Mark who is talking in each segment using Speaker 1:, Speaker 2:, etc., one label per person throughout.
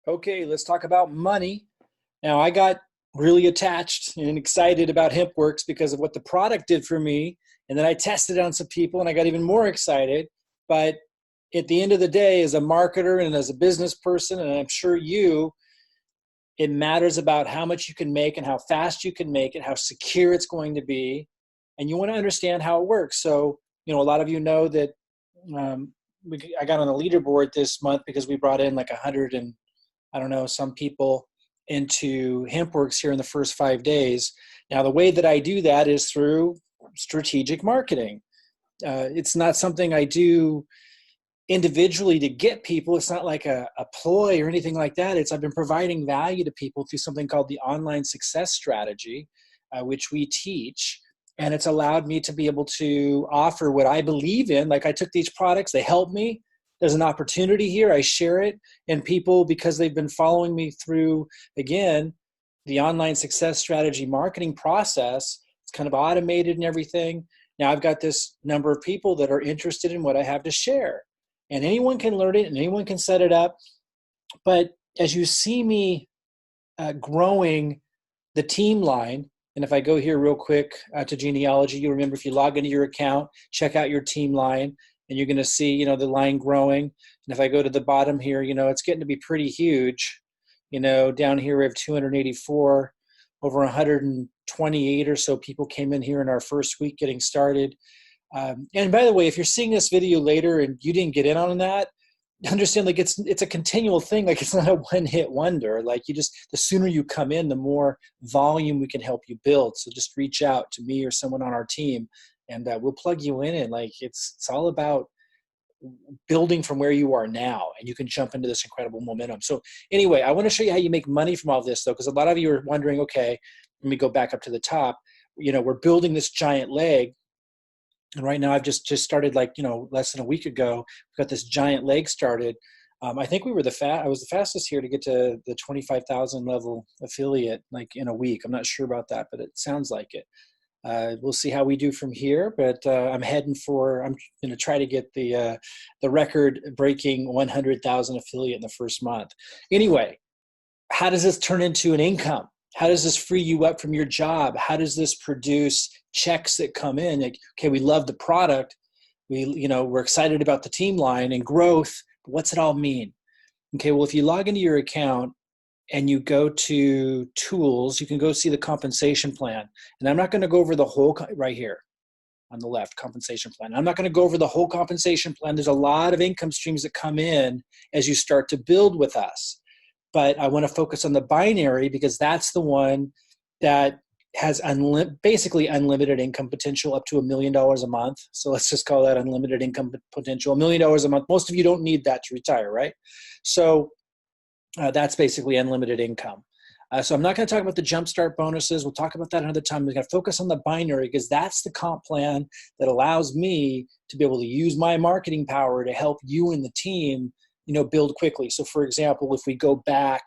Speaker 1: Okay, let's talk about money. Now, I got really attached and excited about Hempworx because of what the product did for me. And then I tested it on some people and I got even more excited. But at the end of the day, as a marketer and as a business person, and I'm sure it matters about how much you can make and how fast you can make it, how secure it's going to be. And you want to understand how it works. So, a lot of you know that um, I got on the leaderboard this month because we brought in like 100 and I don't know, some people into Hempworx here in the first 5 days. Now, the way that I do that is through strategic marketing. It's not something I do individually to get people. It's not like a ploy or anything like that. I've been providing value to people through something called the online success strategy, which we teach. And it's allowed me to be able to offer what I believe in. Like I took these products, they help me. There's an opportunity here. I share it. And people, because they've been following me through, again, the online success strategy marketing process, it's kind of automated and everything. Now I've got this number of people that are interested in what I have to share. And anyone can learn it and anyone can set it up. But as you see me growing the team line, and if I go here real quick to genealogy, you remember if you log into your account, check out your team line, and you're going to see, the line growing. And if I go to the bottom here, it's getting to be pretty huge. Down here we have 284, over 128 or so people came in here in our first week getting started. And by the way, if you're seeing this video later and you didn't get in on that, understand like it's a continual thing. Like it's not a one-hit wonder. Like the sooner you come in, the more volume we can help you build. So just reach out to me or someone on our team, and we'll plug you in. And like it's all about building from where you are now, and you can jump into this incredible momentum. So anyway, I want to show you how you make money from all this, though, because a lot of you are wondering, okay, let me go back up to the top. We're building this giant leg. And right now I've just started less than a week ago. We've got this giant leg started. I think I was the fastest here to get to the 25,000 level affiliate like in a week. I'm not sure about that, but it sounds like it. We'll see how we do from here, but I'm going to try to get the record breaking 100,000 affiliate in the first month. Anyway, how does this turn into an income? How does this free you up from your job? How does this produce checks that come in? Like, okay, we love the product. We're excited about the team line and growth. But what's it all mean? Okay, well, if you log into your account and you go to tools, you can go see the compensation plan. And I'm not going to go over the whole right here on the left, compensation plan. I'm not going to go over the whole compensation plan. There's a lot of income streams that come in as you start to build with us. But I want to focus on the binary because that's the one that has basically unlimited income potential up to $1 million a month. So let's just call that unlimited income potential, $1 million a month. Most of you don't need that to retire, right? So that's basically unlimited income. So I'm not going to talk about the jumpstart bonuses. We'll talk about that another time. We're going to focus on the binary because that's the comp plan that allows me to be able to use my marketing power to help you and the team build quickly. So for example, if we go back,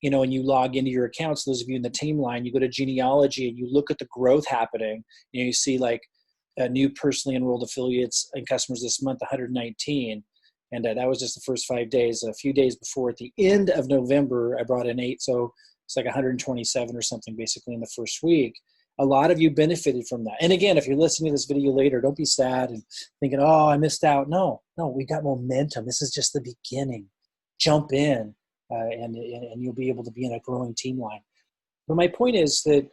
Speaker 1: and you log into your accounts, those of you in the team line, you go to genealogy and you look at the growth happening, you see like new personally enrolled affiliates and customers this month, 119. And that was just the first 5 days. A few days before, at the end of November, I brought in 8. So it's like 127 or something basically in the first week. A lot of you benefited from that. And again, if you're listening to this video later, don't be sad and thinking, oh, I missed out. No, we got momentum. This is just the beginning. Jump in and you'll be able to be in a growing team line. But my point is that,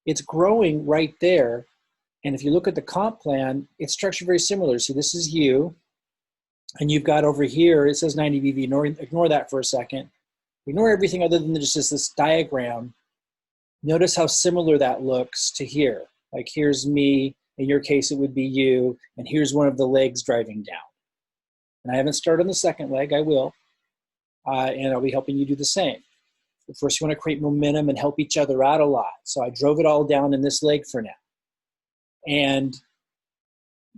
Speaker 1: it's growing right there. And if you look at the comp plan, it's structured very similar. So this is you. And you've got over here, it says 90 VV. Ignore that for a second. Ignore everything other than just this diagram. Notice how similar that looks to here. Like here's me, in your case it would be you, and here's one of the legs driving down. And I haven't started on the second leg, I will. And I'll be helping you do the same. But first you want to create momentum and help each other out a lot. So I drove it all down in this leg for now. And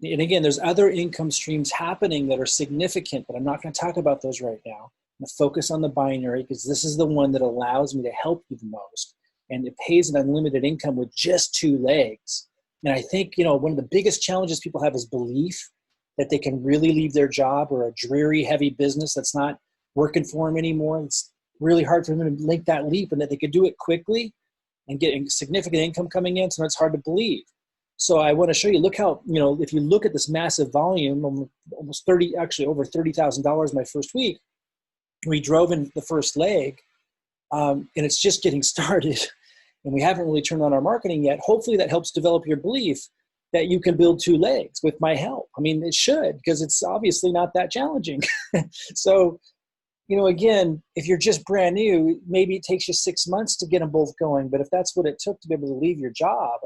Speaker 1: again, there's other income streams happening that are significant, but I'm not going to talk about those right now. I'm going to focus on the binary because this is the one that allows me to help you the most. And it pays an unlimited income with just 2 legs. And I think, one of the biggest challenges people have is belief that they can really leave their job or a dreary, heavy business that's not working for them anymore. It's really hard for them to make that leap, and that they could do it quickly and get significant income coming in. So it's hard to believe. So I want to show you, look how, if you look at this massive volume, almost over $30,000 my first week, we drove in the first leg, and it's just getting started, and we haven't really turned on our marketing yet. Hopefully that helps develop your belief that you can build 2 legs with my help. I mean, it should, because it's obviously not that challenging. So, again, if you're just brand new, maybe it takes you 6 months to get them both going. But if that's what it took to be able to leave your job,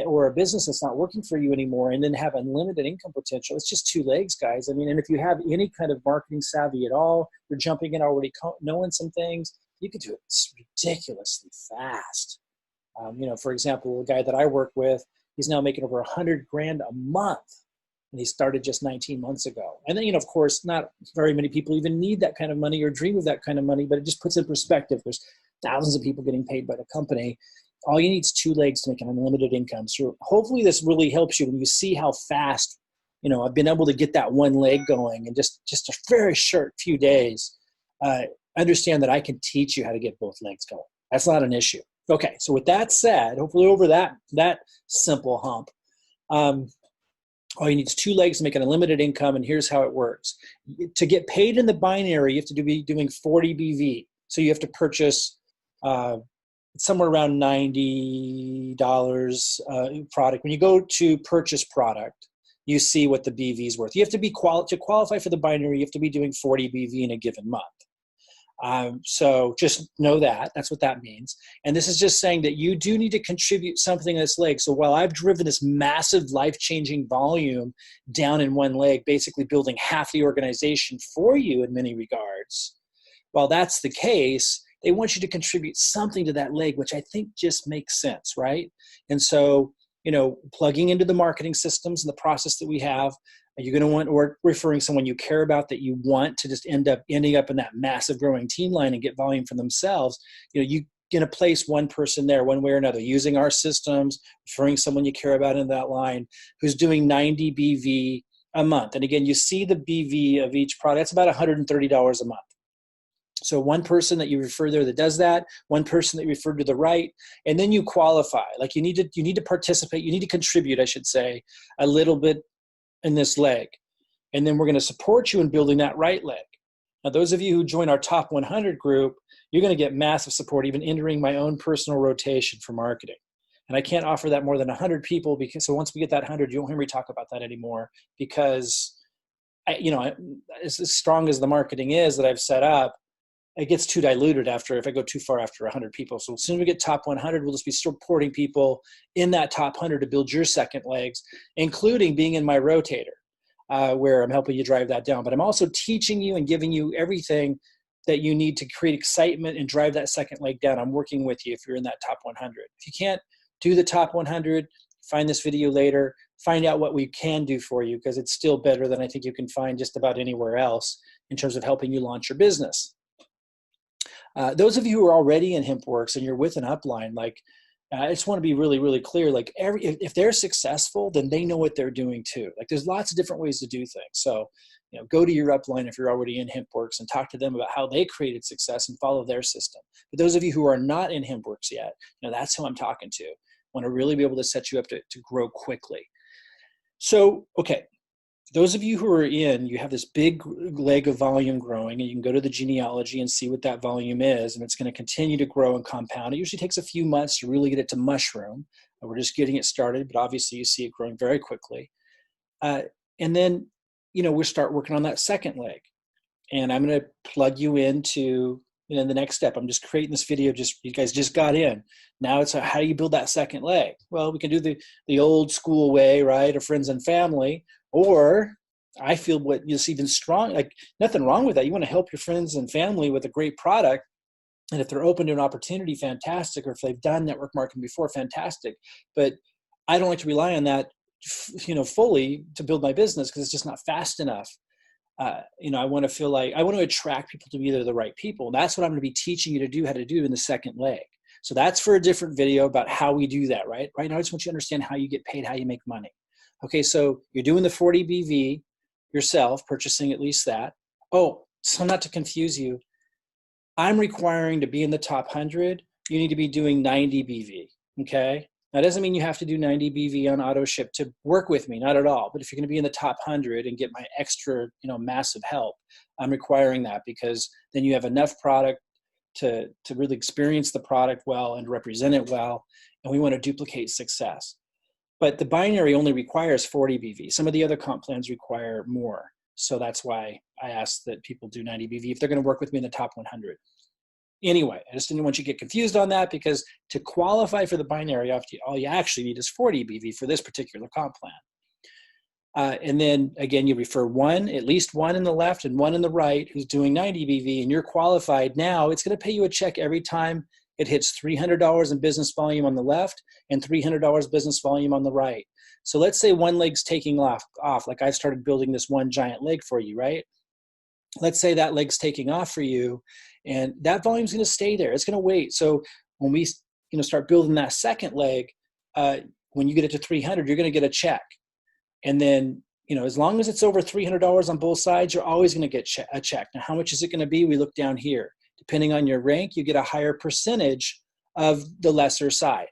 Speaker 1: or a business that's not working for you anymore, and then have unlimited income potential, it's just 2 legs, guys. And if you have any kind of marketing savvy at all, you're jumping in already knowing some things, you can do it ridiculously fast. For example, a guy that I work with, he's now making over $100,000 a month, and he started just 19 months ago. And then, of course, not very many people even need that kind of money or dream of that kind of money, but it just puts in perspective. There's thousands of people getting paid by the company. All you need is 2 legs to make an unlimited income. So hopefully this really helps you when you see how fast, I've been able to get that 1 leg going in just a very short few days. Understand that I can teach you how to get both legs going. That's not an issue. Okay, so with that said, hopefully over that simple hump, all you need is 2 legs to make an unlimited income, and here's how it works. To get paid in the binary, you have to be doing 40 BV. So you have to purchase somewhere around $90 product. When you go to purchase product, you see what the BV is worth. You have to be to qualify for the binary, you have to be doing 40 BV in a given month. So just know that. That's what that means. And this is just saying that you do need to contribute something in this leg. So while I've driven this massive life-changing volume down in 1 leg, basically building half the organization for you in many regards, while that's the case, they want you to contribute something to that leg, which I think just makes sense, right? And so, plugging into the marketing systems and the process that we have, you're going to want, or referring someone you care about that you want to just ending up in that massive growing team line and get volume for themselves. You're going to place one person there one way or another, using our systems, referring someone you care about in that line who's doing 90 BV a month. And again, you see the BV of each product. It's about $130 a month. So one person that you refer there that does that, one person that you refer to the right, and then you qualify. Like you need to participate, you need to contribute, I should say, a little bit in this leg. And then we're going to support you in building that right leg. Now, those of you who join our top 100 group, you're going to get massive support, even entering my own personal rotation for marketing. And I can't offer that more than 100 people, so once we get that 100, you won't hear me talk about that anymore, because as strong as the marketing is that I've set up, it gets too diluted if I go too far after 100 people. So as soon as we get top 100, we'll just be supporting people in that top 100 to build your second legs, including being in my rotator, where I'm helping you drive that down. But I'm also teaching you and giving you everything that you need to create excitement and drive that second leg down. I'm working with you if you're in that top 100. If you can't do the top 100, find this video later, find out what we can do for you, because it's still better than I think you can find just about anywhere else in terms of helping you launch your business. Those of you who are already in Hempworx and you're with an upline, I just want to be really, really clear. If they're successful, then they know what they're doing too. There's lots of different ways to do things. So, go to your upline if you're already in Hempworx and talk to them about how they created success and follow their system. But those of you who are not in Hempworx yet, that's who I'm talking to. I want to really be able to set you up to grow quickly. So, okay. Those of you who are you have this big leg of volume growing, and you can go to the genealogy and see what that volume is, and it's going to continue to grow and compound. It usually takes a few months to really get it to mushroom. We're just getting it started, but obviously you see it growing very quickly. And then, we'll start working on that second leg. And I'm going to plug you into the next step. I'm just creating this video, you guys just got in. Now it's how do you build that second leg? Well, we can do the old school way, right, of friends and family. Or I feel what is even strong, nothing wrong with that. You want to help your friends and family with a great product. And if they're open to an opportunity, fantastic. Or if they've done network marketing before, fantastic. But I don't like to rely on that, fully to build my business, because it's just not fast enough. I want to attract people to be the right people. And that's what I'm going to be teaching you to do, how to do in the second leg. So that's for a different video about how we do that, right? Right now, I just want you to understand how you get paid, how you make money. Okay, so you're doing the 40 BV yourself, purchasing at least that. Oh, so not to confuse you, I'm requiring to be in the top 100, you need to be doing 90 BV, okay? That doesn't mean you have to do 90 BV on auto ship to work with me, not at all. But if you're going to be in the top 100 and get my extra, massive help, I'm requiring that because then you have enough product to really experience the product well and represent it well. And we want to duplicate success. But the binary only requires 40 BV. Some of the other comp plans require more. So that's why I ask that people do 90 BV if they're going to work with me in the top 100. Anyway, I just didn't want you to get confused on that because to qualify for the binary, all you actually need is 40 BV for this particular comp plan. And then again, you refer at least one in the left and one in the right who's doing 90 BV, and you're qualified. Now it's going to pay you a check every time it hits $300 in business volume on the left and $300 business volume on the right. So let's say one leg's taking off, like I started building this one giant leg for you, right? Let's say that leg's taking off for you, and that volume's going to stay there. It's going to wait. So when we start building that second leg, when you get it to 300, you're going to get a check. And then, as long as it's over $300 on both sides, you're always going to get a check. Now, how much is it going to be? We look down here. Depending on your rank, you get a higher percentage of the lesser side.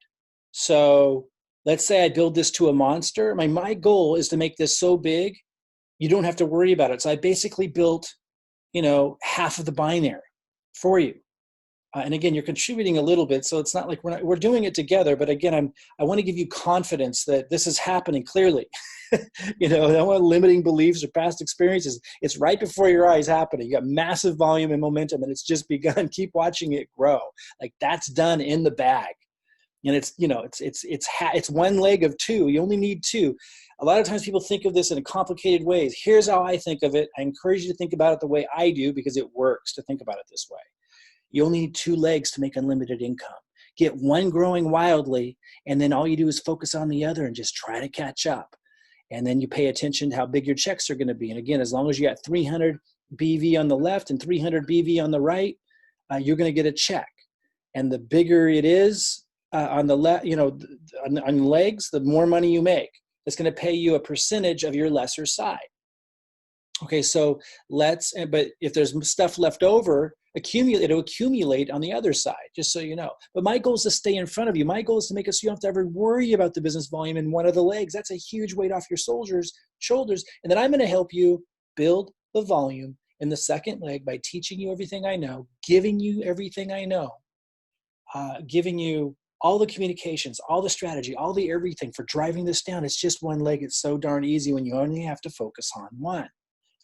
Speaker 1: So let's say I build this to a monster. My goal is to make this so big, you don't have to worry about it. So I basically built, half of the binary for you. And again, you're contributing a little bit. So it's not like we're doing it together. But again, I want to give you confidence that this is happening clearly. I don't want limiting beliefs or past experiences. It's right before your eyes happening. You got massive volume and momentum, and it's just begun. Keep watching it grow. Like that's done in the bag. And it's one leg of two. You only need two. A lot of times people think of this in complicated ways. Here's how I think of it. I encourage you to think about it the way I do because it works to think about it this way. You only need two legs to make unlimited income. Get one growing wildly, and then all you do is focus on the other and just try to catch up. And then you pay attention to how big your checks are going to be. And again, as long as you got 300 BV on the left and 300 BV on the right, you're going to get a check. And the bigger it is on the left, on legs, the more money you make. It's going to pay you a percentage of your lesser side. Okay, so but if there's stuff left over, it'll accumulate on the other side, just so you know. But my goal is to stay in front of you. My goal is to make it so you don't have to ever worry about the business volume in one of the legs. That's a huge weight off your shoulders. And then I'm going to help you build the volume in the second leg by teaching you everything I know, giving you everything I know, giving you all the communications, all the strategy, all the everything for driving this down. It's just one leg. It's so darn easy when you only have to focus on one.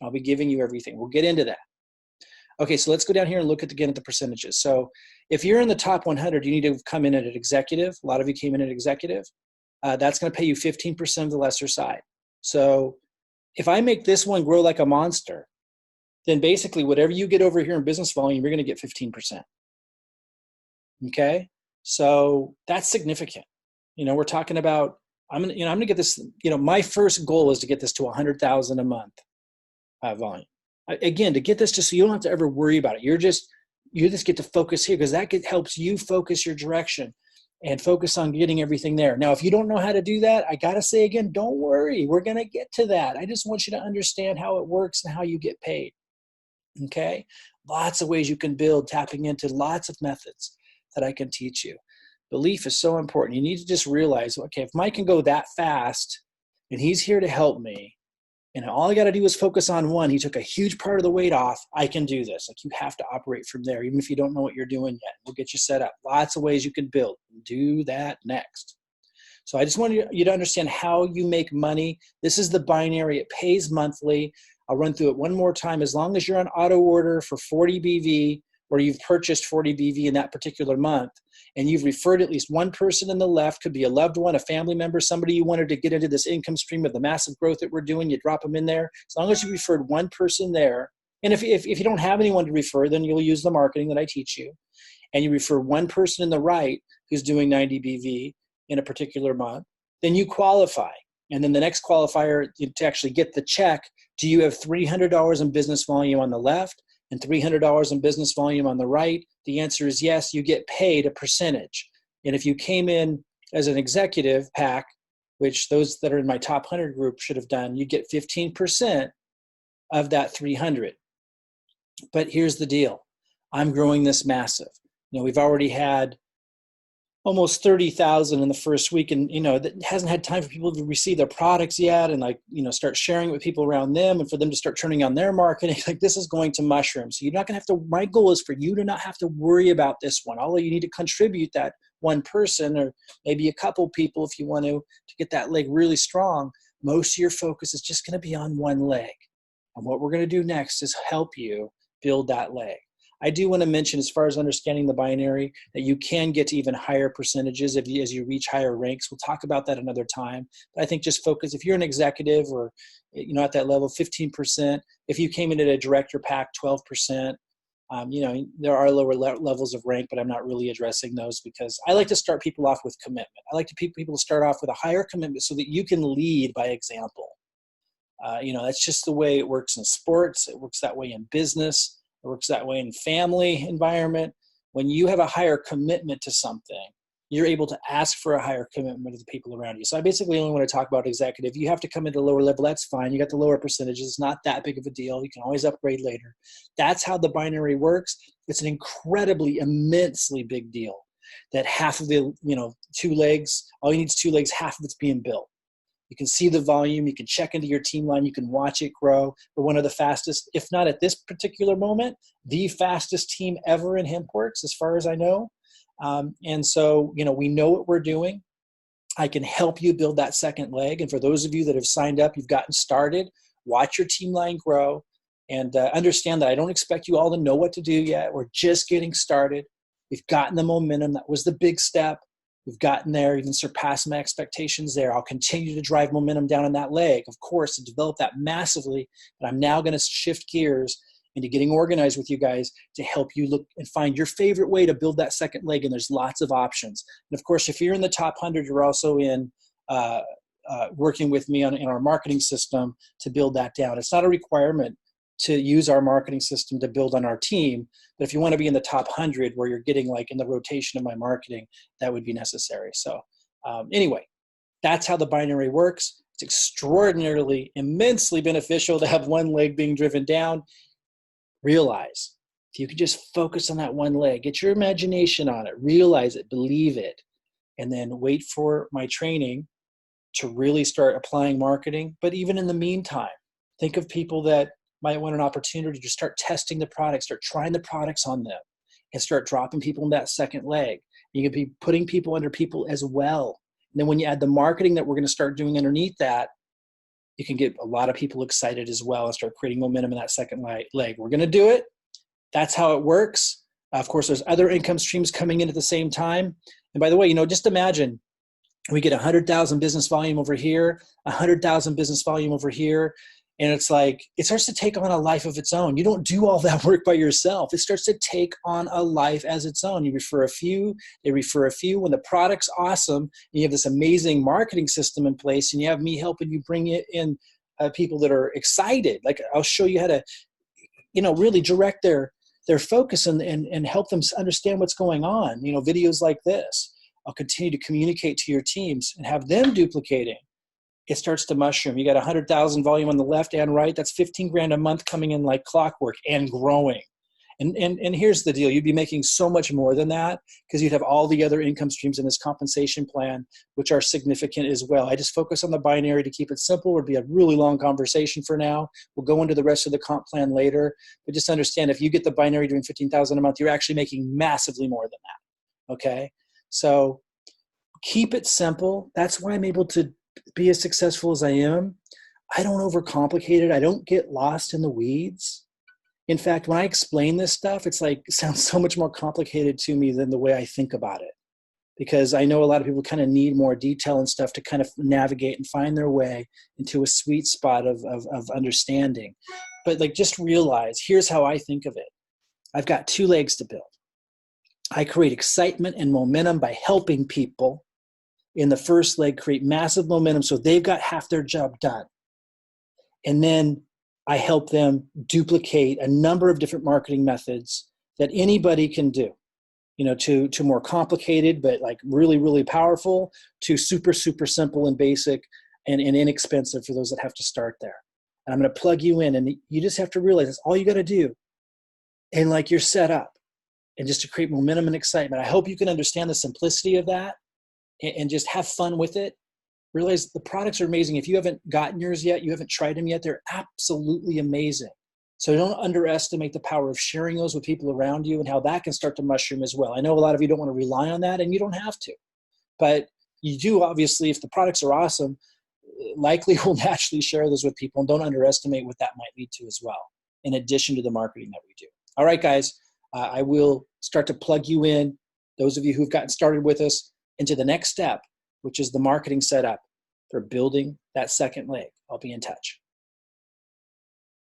Speaker 1: I'll be giving you everything. We'll get into that. Okay, so let's go down here and look again at the percentages. So if you're in the top 100, you need to come in at an executive. A lot of you came in at executive. That's going to pay you 15% of the lesser side. So if I make this one grow like a monster, then basically whatever you get over here in business volume, you're going to get 15%. Okay, so that's significant. We're talking about I'm going to get this. My first goal is to get this to 100,000 a month volume. Again, to get this just so you don't have to ever worry about it. You just get to focus here because that helps you focus your direction and focus on getting everything there. Now, if you don't know how to do that, I got to say again, don't worry. We're going to get to that. I just want you to understand how it works and how you get paid. Okay? Lots of ways you can build, tapping into lots of methods that I can teach you. Belief is so important. You need to just realize, okay, if Mike can go that fast and he's here to help me, and all I got to do is focus on one. He took a huge part of the weight off. I can do this. Like you have to operate from there, even if you don't know what you're doing yet. We'll get you set up. Lots of ways you can build. Do that next. So I just want you to understand how you make money. This is the binary. It pays monthly. I'll run through it one more time. As long as you're on auto order for 40 BV, or you've purchased 40 BV in that particular month, and you've referred at least one person in the left, could be a loved one, a family member, somebody you wanted to get into this income stream of the massive growth that we're doing, you drop them in there. As long as you referred one person there, and if you don't have anyone to refer, then you'll use the marketing that I teach you, and you refer one person in the right who's doing 90 BV in a particular month, then you qualify. And then the next qualifier to actually get the check, do you have $300 in business volume on the left and $300 in business volume on the right? The answer is yes. You get paid a percentage. And if you came in as an executive pack, which those that are in my top 100 group should have done, you get 15% of that 300. But here's the deal. I'm growing this massive. We've already had almost 30,000 in the first week, and that hasn't had time for people to receive their products yet, and start sharing it with people around them, and for them to start turning on their marketing. Like, this is going to mushroom. So you're not going to have to. My goal is for you to not have to worry about this one. Although you need to contribute that one person, or maybe a couple people if you want to get that leg really strong. Most of your focus is just going to be on one leg, and what we're going to do next is help you build that leg. I do want to mention, as far as understanding the binary, that you can get to even higher percentages as you reach higher ranks. We'll talk about that another time. But I think just focus, if you're an executive or at that level, 15%. If you came in at a director pack, 12%. There are lower levels of rank, but I'm not really addressing those because I like to start people off with commitment. I like people to start off with a higher commitment so that you can lead by example. That's just the way it works in sports. It works that way in business. It works that way in family environment. When you have a higher commitment to something, you're able to ask for a higher commitment of the people around you. So I basically only want to talk about executive. You have to come into a lower level. That's fine. You got the lower percentages. It's not that big of a deal. You can always upgrade later. That's how the binary works. It's an incredibly, immensely big deal that half of the, 2 legs, all you need is 2 legs, half of it's being built. You can see the volume. You can check into your team line. You can watch it grow. We're one of the fastest, if not at this particular moment, the fastest team ever in Hempworx, as far as I know. And so, we know what we're doing. I can help you build that second leg. And for those of you that have signed up, you've gotten started, watch your team line grow, and understand that I don't expect you all to know what to do yet. We're just getting started. We've gotten the momentum. That was the big step. We've gotten there, even surpassed my expectations there. I'll continue to drive momentum down in that leg, of course, to develop that massively. But I'm now going to shift gears into getting organized with you guys to help you look and find your favorite way to build that second leg. And there's lots of options. And of course, if you're in the top 100, you're also in working with me in our marketing system to build that down. It's not a requirement to use our marketing system to build on our team. But if you want to be in the top 100 where you're getting like in the rotation of my marketing, that would be necessary. So anyway, that's how the binary works. It's extraordinarily, immensely beneficial to have one leg being driven down. Realize if you can just focus on that one leg, get your imagination on it, realize it, believe it, and then wait for my training to really start applying marketing. But even in the meantime, think of people that might want an opportunity to start testing the product, start trying the products on them, and start dropping people in that second leg. You can be putting people under people as well. And then when you add the marketing that we're going to start doing underneath that, you can get a lot of people excited as well and start creating momentum in that second leg. We're going to do it. That's how it works. Of course, there's other income streams coming in at the same time. And by the way, just imagine we get 100,000 business volume over here, 100,000 business volume over here. And it's like, it starts to take on a life of its own. You don't do all that work by yourself. It starts to take on a life as its own. You refer a few, they refer a few. When the product's awesome, and you have this amazing marketing system in place, and you have me helping you bring it in people that are excited. Like, I'll show you how to, really direct their focus and help them understand what's going on. Videos like this. I'll continue to communicate to your teams and have them duplicating. It starts to mushroom. You got 100,000 volume on the left and right. That's 15 grand a month coming in like clockwork and growing. And here's the deal. You'd be making so much more than that because you'd have all the other income streams in this compensation plan, which are significant as well. I just focus on the binary to keep it simple. It would be a really long conversation for now. We'll go into the rest of the comp plan later. But just understand, if you get the binary doing 15,000 a month, you're actually making massively more than that. Okay? So keep it simple. That's why I'm able to be as successful as I am. I don't overcomplicate it. I don't get lost in the weeds. In fact, when I explain this stuff, it's like, it sounds so much more complicated to me than the way I think about it. Because I know a lot of people kind of need more detail and stuff to kind of navigate and find their way into a sweet spot of understanding. But like, just realize, here's how I think of it. I've got 2 legs to build. I create excitement and momentum by helping people in the first leg create massive momentum so they've got half their job done. And then I help them duplicate a number of different marketing methods that anybody can do, to more complicated, but like really, really powerful, to super, super simple and basic and inexpensive for those that have to start there. And I'm going to plug you in, and you just have to realize that's all you got to do. and like you're set up, and just to create momentum and excitement. I hope you can understand the simplicity of that and just have fun with it. Realize the products are amazing. If you haven't gotten yours yet, you haven't tried them yet, they're absolutely amazing. So don't underestimate the power of sharing those with people around you and how that can start to mushroom as well. I know a lot of you don't want to rely on that, and you don't have to. But you do, obviously, if the products are awesome, likely will naturally share those with people, and don't underestimate what that might lead to as well, in addition to the marketing that we do. All right, guys, I will start to plug you in, those of you who've gotten started with us, into the next step, which is the marketing setup for building that second leg. I'll be in touch.